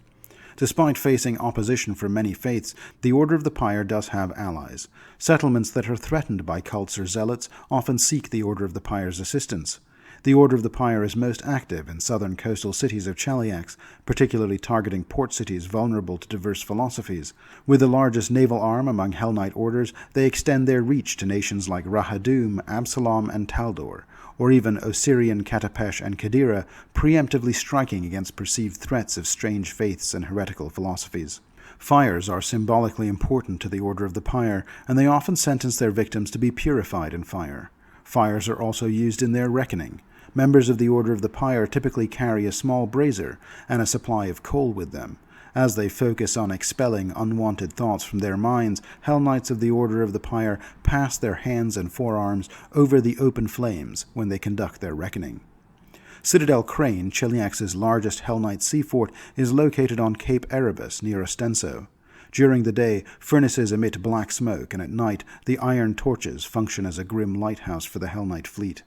Despite facing opposition from many faiths, the Order of the Pyre does have allies. Settlements that are threatened by cults or zealots often seek the Order of the Pyre's assistance. The Order of the Pyre is most active in southern coastal cities of Cheliax, particularly targeting port cities vulnerable to diverse philosophies. With the largest naval arm among Hell Knight orders, they extend their reach to nations like Rahadum, Absalom, and Taldor, or even Osirian, Katapesh, and Kadira, preemptively striking against perceived threats of strange faiths and heretical philosophies. Fires are symbolically important to the Order of the Pyre, and they often sentence their victims to be purified in fire. Fires are also used in their reckoning. Members of the Order of the Pyre typically carry a small brazier and a supply of coal with them. As they focus on expelling unwanted thoughts from their minds, Hell Knights of the Order of the Pyre pass their hands and forearms over the open flames when they conduct their reckoning. Citadel Crane, Cheliax's largest Hell Knight sea fort, is located on Cape Erebus near Ostenso. During the day, furnaces emit black smoke, and at night, the iron torches function as a grim lighthouse for the Hell Knight fleet.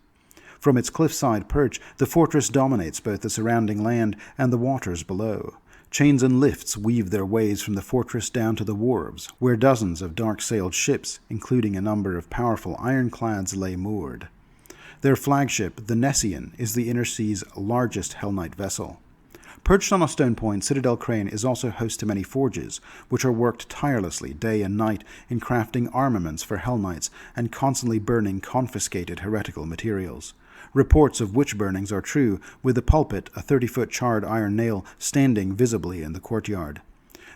From its cliffside perch, the fortress dominates both the surrounding land and the waters below. Chains and lifts weave their ways from the fortress down to the wharves, where dozens of dark-sailed ships, including a number of powerful ironclads, lay moored. Their flagship, the Nessian, is the Inner Sea's largest Hell Knight vessel. Perched on a stone point, Citadel Crane is also host to many forges, which are worked tirelessly day and night in crafting armaments for Hell Knights and constantly burning confiscated heretical materials. Reports of witch burnings are true, with the pulpit, a 30-foot charred iron nail, standing visibly in the courtyard.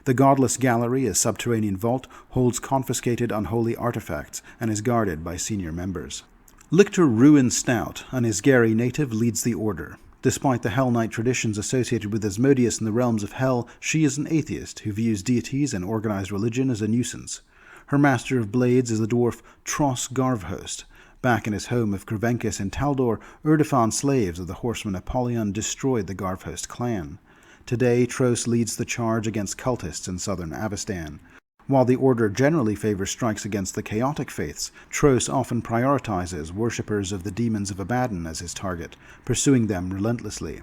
The Godless Gallery, a subterranean vault, holds confiscated unholy artifacts and is guarded by senior members. Lictor Ruin Stout, an Isgari native, leads the order. Despite the Hell Knight traditions associated with Asmodeus in the realms of Hell, she is an atheist who views deities and organized religion as a nuisance. Her master of blades is the dwarf Tros Garvhost. Back in his home of Crevencus in Taldor, Urdefan slaves of the horseman Apollyon destroyed the Garvhost clan. Today, Tros leads the charge against cultists in southern Avestan. While the Order generally favors strikes against the chaotic faiths, Tros often prioritizes worshippers of the demons of Abaddon as his target, pursuing them relentlessly.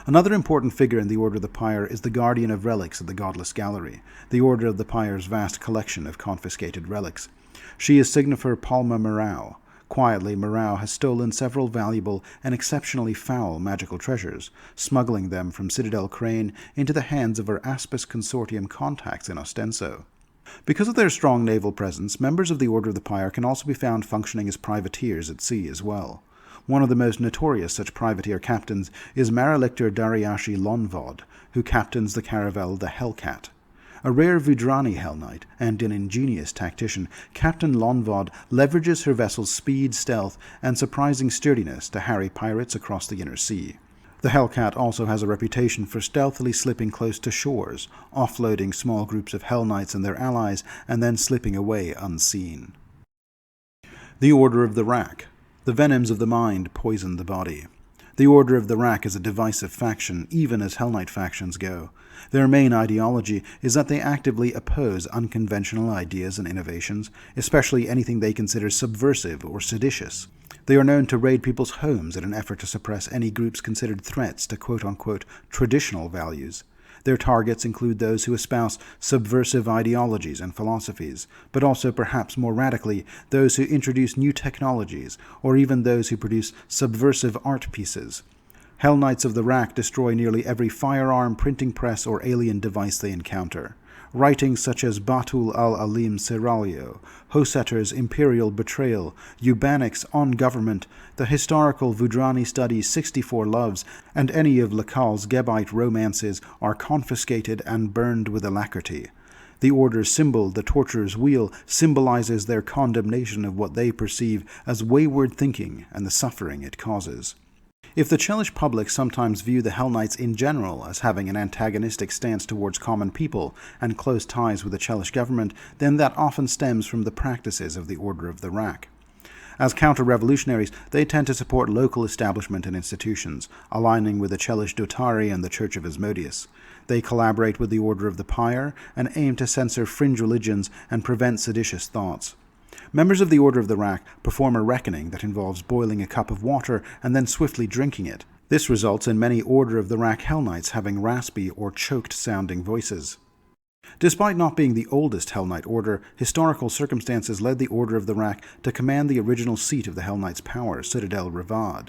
Another important figure in the Order of the Pyre is the Guardian of Relics of the Godless Gallery, the Order of the Pyre's vast collection of confiscated relics. She is Signifer Palma Morau. Quietly, Morau has stolen several valuable and exceptionally foul magical treasures, smuggling them from Citadel Crane into the hands of her Aspis Consortium contacts in Ostenso. Because of their strong naval presence, members of the Order of the Pyre can also be found functioning as privateers at sea as well. One of the most notorious such privateer captains is Marilictor Dariashi Lonvod, who captains the caravel the Hellcat. A rare Vudrani Hell Knight and an ingenious tactician, Captain Lonvod leverages her vessel's speed, stealth, and surprising sturdiness to harry pirates across the inner sea. The Hellcat also has a reputation for stealthily slipping close to shores, offloading small groups of Hell Knights and their allies, and then slipping away unseen. The Order of the Rack. The venoms of the mind poison the body. The Order of the Rack is a divisive faction, even as Hell Knight factions go. Their main ideology is that they actively oppose unconventional ideas and innovations, especially anything they consider subversive or seditious. They are known to raid people's homes in an effort to suppress any groups considered threats to quote-unquote traditional values. Their targets include those who espouse subversive ideologies and philosophies, but also perhaps more radically, those who introduce new technologies, or even those who produce subversive art pieces. Hell Knights of the Rack destroy nearly every firearm, printing press, or alien device they encounter. Writings such as Batul al-Alim Seraglio, Hosetter's Imperial Betrayal, Eubanic's On Government, the historical Vudrani studies 64 Loves, and any of Lacal's Gebite romances are confiscated and burned with alacrity. The Order's symbol, the Torturer's Wheel, symbolizes their condemnation of what they perceive as wayward thinking and the suffering it causes. If the Chelish public sometimes view the Hell Knights in general as having an antagonistic stance towards common people and close ties with the Chelish government, then that often stems from the practices of the Order of the Rack. As counter-revolutionaries, they tend to support local establishment and institutions, aligning with the Chelish Dotari and the Church of Asmodeus. They collaborate with the Order of the Pyre and aim to censor fringe religions and prevent seditious thoughts. Members of the Order of the Rack perform a reckoning that involves boiling a cup of water and then swiftly drinking it. This results in many Order of the Rack Hell Knights having raspy or choked-sounding voices. Despite not being the oldest Hell Knight order, historical circumstances led the Order of the Rack to command the original seat of the Hell Knights' power, Citadel Revad.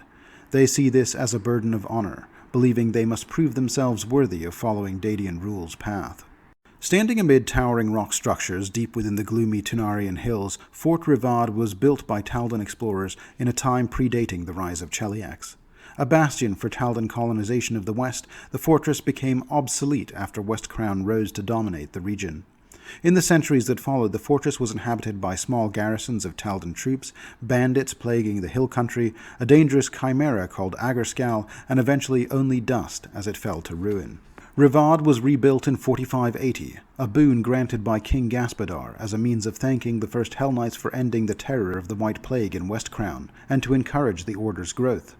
They see this as a burden of honor, believing they must prove themselves worthy of following Dadian rule's path. Standing amid towering rock structures deep within the gloomy Tunarian hills, Fort Revad was built by Taldan explorers in a time predating the rise of Cheliax. A bastion for Taldan colonization of the west, the fortress became obsolete after West Crown rose to dominate the region. In the centuries that followed, the fortress was inhabited by small garrisons of Taldan troops, bandits plaguing the hill country, a dangerous chimera called Agerskal, and eventually only dust as it fell to ruin. Revad was rebuilt in 4580, a boon granted by King Gaspadar as a means of thanking the first Hell Knights for ending the terror of the White Plague in West Crown, and to encourage the Order's growth.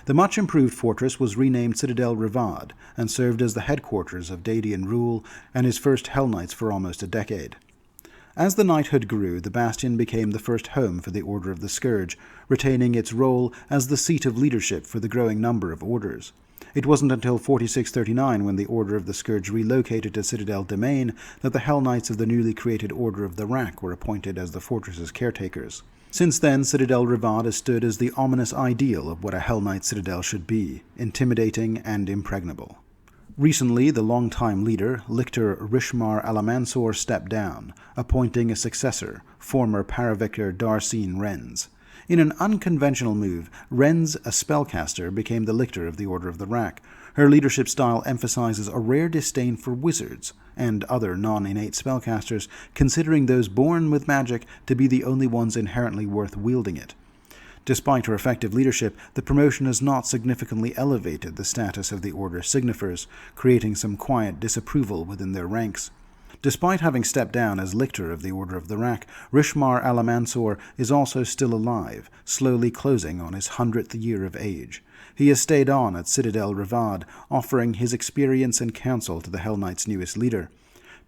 The much-improved fortress was renamed Citadel Revad, and served as the headquarters of Dadian rule and his first Hell Knights for almost a decade. As the knighthood grew, the bastion became the first home for the Order of the Scourge, retaining its role as the seat of leadership for the growing number of orders. It wasn't until 4639, when the Order of the Scourge relocated to Citadel Domain, that the Hell Knights of the newly created Order of the Rack were appointed as the fortress's caretakers. Since then, Citadel Revad has stood as the ominous ideal of what a Hell Knight citadel should be, intimidating and impregnable. Recently, the longtime leader, Lictor Rishmar Alamansor, stepped down, appointing a successor, former Paravicar Darcene Renz. In an unconventional move, Renz, a spellcaster, became the lictor of the Order of the Rack. Her leadership style emphasizes a rare disdain for wizards and other non-innate spellcasters, considering those born with magic to be the only ones inherently worth wielding it. Despite her effective leadership, the promotion has not significantly elevated the status of the Order signifers, creating some quiet disapproval within their ranks. Despite having stepped down as lictor of the Order of the Rack, Rishmar Alamansor is also still alive, slowly closing on his 100th year of age. He has stayed on at Citadel Revad, offering his experience and counsel to the Hell Knights' newest leader.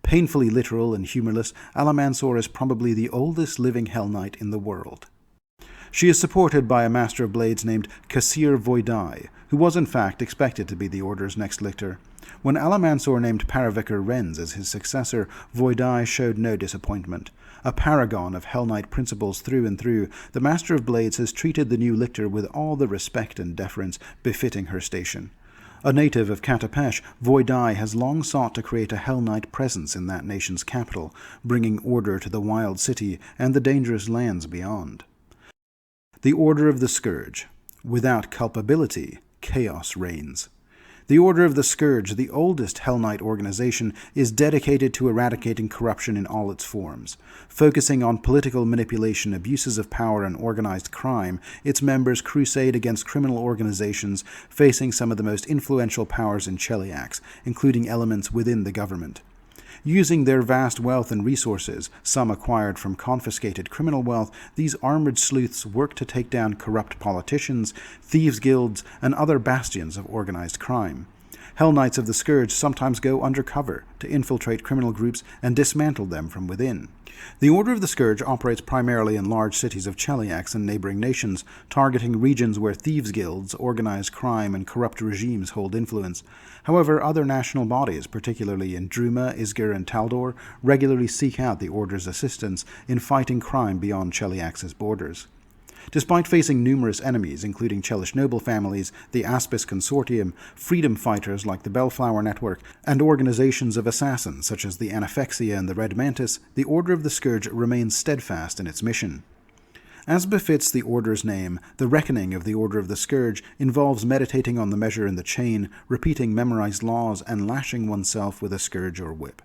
Painfully literal and humorless, Alamansor is probably the oldest living Hell Knight in the world. She is supported by a Master of Blades named Kasir Voidai, who was in fact expected to be the Order's next lictor. When Alamansor named Paravicar Renz as his successor, Voidai showed no disappointment. A paragon of Hell Knight principles through and through, the Master of Blades has treated the new lictor with all the respect and deference befitting her station. A native of Katapesh, Voidai has long sought to create a Hell Knight presence in that nation's capital, bringing order to the wild city and the dangerous lands beyond. The Order of the Scourge. Without culpability, chaos reigns. The Order of the Scourge, the oldest Hell Knight organization, is dedicated to eradicating corruption in all its forms. Focusing on political manipulation, abuses of power, and organized crime, its members crusade against criminal organizations facing some of the most influential powers in Cheliax, including elements within the government. Using their vast wealth and resources, some acquired from confiscated criminal wealth, these armored sleuths work to take down corrupt politicians, thieves' guilds, and other bastions of organized crime. Hellknights of the Scourge sometimes go undercover to infiltrate criminal groups and dismantle them from within. The Order of the Scourge operates primarily in large cities of Cheliax and neighboring nations, targeting regions where thieves' guilds, organized crime, and corrupt regimes hold influence. However, other national bodies, particularly in Druma, Isgir, and Taldor, regularly seek out the Order's assistance in fighting crime beyond Cheliax's borders. Despite facing numerous enemies, including Chelish noble families, the Aspis Consortium, freedom fighters like the Bellflower Network, and organizations of assassins such as the Anaphexia and the Red Mantis, the Order of the Scourge remains steadfast in its mission. As befits the Order's name, the reckoning of the Order of the Scourge involves meditating on the measure in the chain, repeating memorized laws, and lashing oneself with a scourge or whip.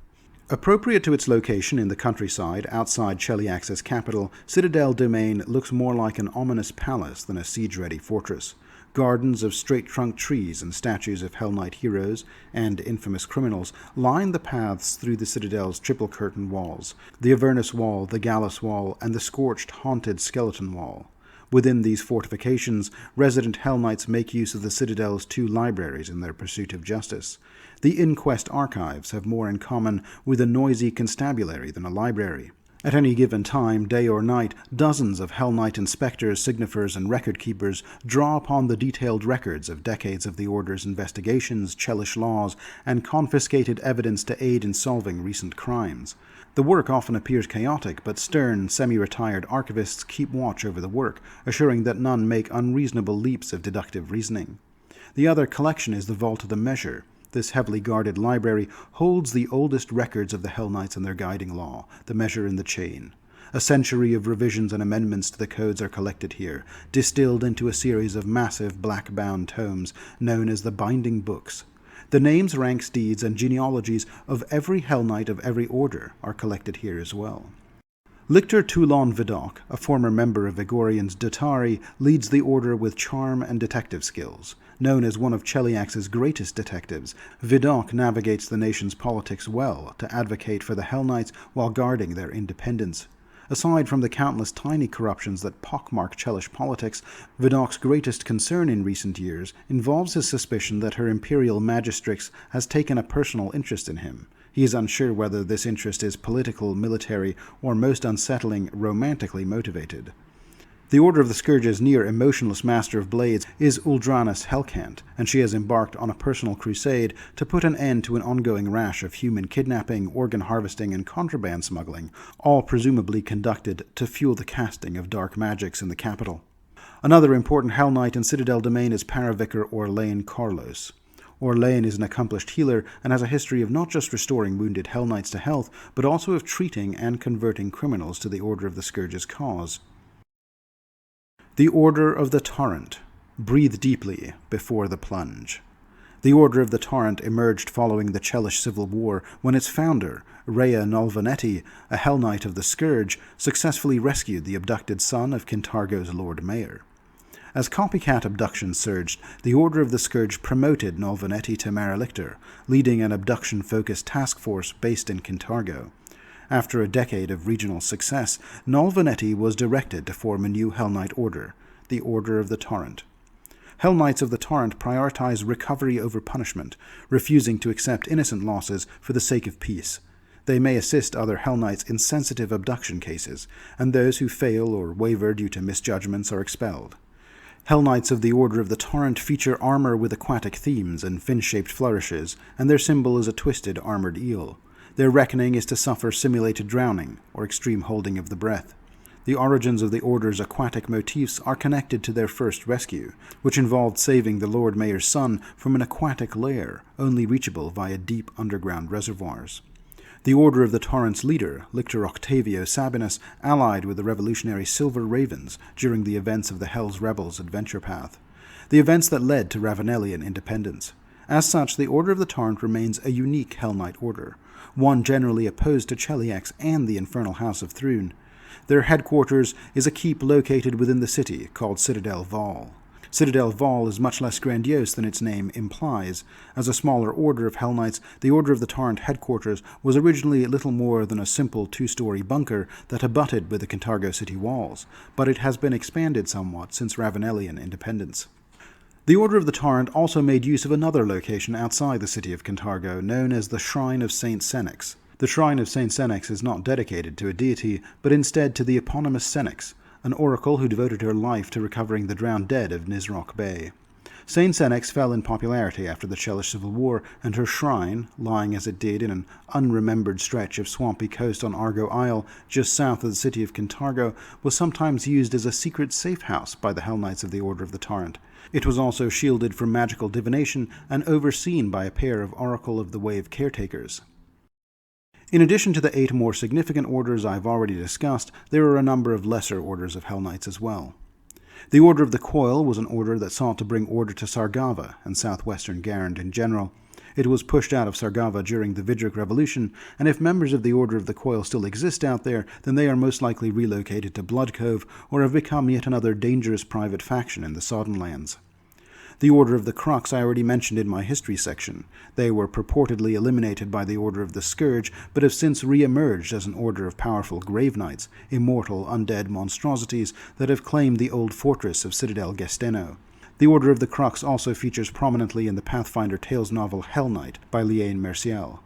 Appropriate to its location in the countryside outside Cheliax's capital, Citadel Domain looks more like an ominous palace than a siege-ready fortress. Gardens of straight-trunked trees and statues of Hell Knight heroes and infamous criminals line the paths through the Citadel's triple-curtain walls, the Avernus Wall, the Gallus Wall, and the scorched, haunted Skeleton Wall. Within these fortifications, resident Hell Knights make use of the Citadel's 2 libraries in their pursuit of justice. The Inquest archives have more in common with a noisy constabulary than a library. At any given time, day or night, dozens of Hell Knight inspectors, signifers, and record-keepers draw upon the detailed records of decades of the Order's investigations, Chelish laws, and confiscated evidence to aid in solving recent crimes. The work often appears chaotic, but stern, semi-retired archivists keep watch over the work, assuring that none make unreasonable leaps of deductive reasoning. The other collection is the Vault of the Measure. This heavily guarded library holds the oldest records of the Hell Knights and their guiding law, the measure in the chain. A century of revisions and amendments to the codes are collected here, distilled into a series of massive black-bound tomes known as the Binding Books. The names, ranks, deeds, and genealogies of every Hell Knight of every order are collected here as well. Lictor Toulon Vidocq, a former member of Vigorian's Dotari, leads the Order with charm and detective skills. Known as one of Cheliax's greatest detectives, Vidocq navigates the nation's politics well to advocate for the Hell Knights while guarding their independence. Aside from the countless tiny corruptions that pockmark Chelish politics, Vidocq's greatest concern in recent years involves his suspicion that her Imperial Magistrix has taken a personal interest in him. He is unsure whether this interest is political, military, or most unsettling, romantically motivated. The Order of the Scourge's near-emotionless master of blades is Uldranus Hellkant, and she has embarked on a personal crusade to put an end to an ongoing rash of human kidnapping, organ harvesting, and contraband smuggling, all presumably conducted to fuel the casting of dark magics in the capital. Another important Hell Knight in Citadel Domain is Paravicar Orlane Carlos. Orlane is an accomplished healer and has a history of not just restoring wounded Hell Knights to health, but also of treating and converting criminals to the Order of the Scourge's cause. The Order of the Torrent. Breathe deeply before the plunge. The Order of the Torrent emerged following the Chelish Civil War when its founder, Rhea Nolvanetti, a Hell Knight of the Scourge, successfully rescued the abducted son of Kintargo's Lord Mayor. As copycat abductions surged, the Order of the Scourge promoted Nolvanetti to Marilictor, leading an abduction-focused task force based in Kintargo. After a decade of regional success, Nolvanetti was directed to form a new Hell Knight order, the Order of the Torrent. Hell Knights of the Torrent prioritize recovery over punishment, refusing to accept innocent losses for the sake of peace. They may assist other Hell Knights in sensitive abduction cases, and those who fail or waver due to misjudgments are expelled. Hell Knights of the Order of the Torrent feature armor with aquatic themes and fin-shaped flourishes, and their symbol is a twisted armored eel. Their reckoning is to suffer simulated drowning, or extreme holding of the breath. The origins of the Order's aquatic motifs are connected to their first rescue, which involved saving the Lord Mayor's son from an aquatic lair, only reachable via deep underground reservoirs. The Order of the Torrent's leader, Lictor Octavio Sabinus, allied with the revolutionary Silver Ravens during the events of the Hell's Rebels adventure path. the events that led to Ravenelian independence. As such, the Order of the Torrent remains a unique Hell Knight order, one generally opposed to Cheliax and the Infernal House of Thrune. Their headquarters is a keep located within the city called Citadel Val. Citadel Val is much less grandiose than its name implies. As a smaller order of Hell Knights, the Order of the Torrent headquarters was originally little more than a simple two-story bunker that abutted with the Cantargo city walls, but it has been expanded somewhat since Ravenelian independence. The Order of the Torrent also made use of another location outside the city of Cantargo, known as the Shrine of Saint Senex. The Shrine of Saint Senex is not dedicated to a deity, but instead to the eponymous Senex, an oracle who devoted her life to recovering the drowned dead of Nizrock Bay. Saint Senex fell in popularity after the Chelish Civil War, and her shrine, lying as it did in an unremembered stretch of swampy coast on Argo Isle just south of the city of Cantargo, was sometimes used as a secret safe house by the Hell Knights of the Order of the Torrent. It was also shielded from magical divination and overseen by a pair of Oracle of the Wave caretakers. In addition to the 8 more significant orders I've already discussed, there are a number of lesser orders of Hell Knights as well. The Order of the Coil was an order that sought to bring order to Sargava and southwestern Garand in general. It was pushed out of Sargava during the Vidric Revolution, and if members of the Order of the Coil still exist out there, then they are most likely relocated to Blood Cove or have become yet another dangerous private faction in the Soddenlands. The Order of the Crux I already mentioned in my history section. They were purportedly eliminated by the Order of the Scourge, but have since re-emerged as an order of powerful Grave Knights, immortal undead monstrosities that have claimed the old fortress of Citadel Gesteno. The Order of the Crux also features prominently in the Pathfinder Tales novel Hell Knight by Liane Merciel.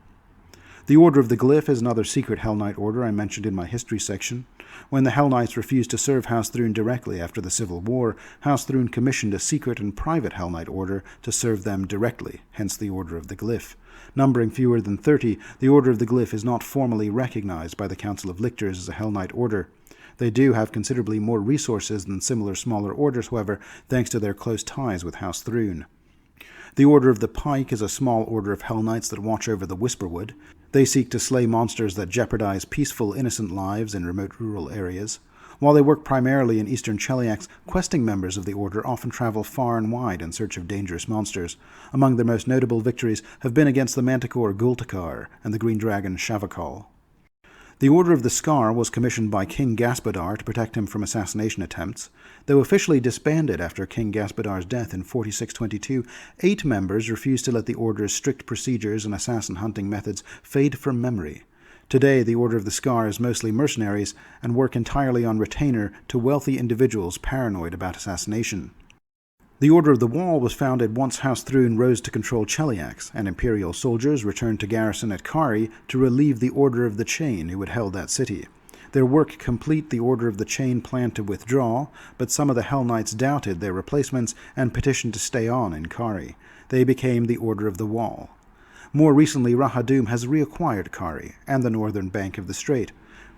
The Order of the Glyph is another secret Hell Knight order I mentioned in my history section. When the Hell Knights refused to serve House Thrune directly after the Civil War, House Thrune commissioned a secret and private Hell Knight order to serve them directly, hence the Order of the Glyph. Numbering fewer than 30, the Order of the Glyph is not formally recognized by the Council of Lictors as a Hell Knight order. They do have considerably more resources than similar smaller orders, however, thanks to their close ties with House Thrune. The Order of the Pike is a small order of Hell Knights that watch over the Whisperwood. They seek to slay monsters that jeopardize peaceful, innocent lives in remote rural areas. While they work primarily in eastern Cheliax, questing members of the Order often travel far and wide in search of dangerous monsters. Among their most notable victories have been against the Manticore Gultakar and the Green Dragon Shavakal. The Order of the Scar was commissioned by King Gaspadar to protect him from assassination attempts. Though officially disbanded after King Gaspadar's death in 4622, 8 members refused to let the Order's strict procedures and assassin hunting methods fade from memory. Today, the Order of the Scar is mostly mercenaries and work entirely on retainer to wealthy individuals paranoid about assassination. The Order of the Wall was founded once House Thrune rose to control Cheliax, and Imperial soldiers returned to garrison at Kari to relieve the Order of the Chain who had held that city. Their work complete, the Order of the Chain planned to withdraw, but some of the Hell Knights doubted their replacements and petitioned to stay on in Kari. They became the Order of the Wall. More recently, Rahadum has reacquired Kari and the northern bank of the strait.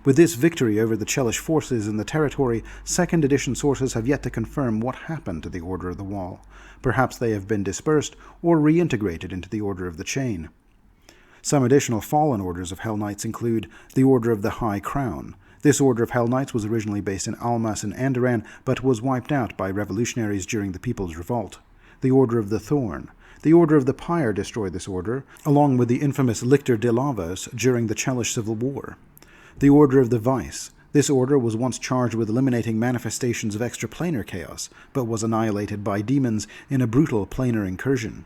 With this victory over the Chelish forces in the territory, 2nd edition sources have yet to confirm what happened to the Order of the Wall. Perhaps they have been dispersed or reintegrated into the Order of the Chain. Some additional fallen orders of Hell Knights include the Order of the High Crown. This order of Hell Knights was originally based in Almas and Andoran, but was wiped out by revolutionaries during the People's Revolt. The Order of the Thorn. The Order of the Pyre destroyed this order, along with the infamous Lictor de Lavos during the Chelish Civil War. The Order of the Vice. This order was once charged with eliminating manifestations of extraplanar chaos, but was annihilated by demons in a brutal planar incursion.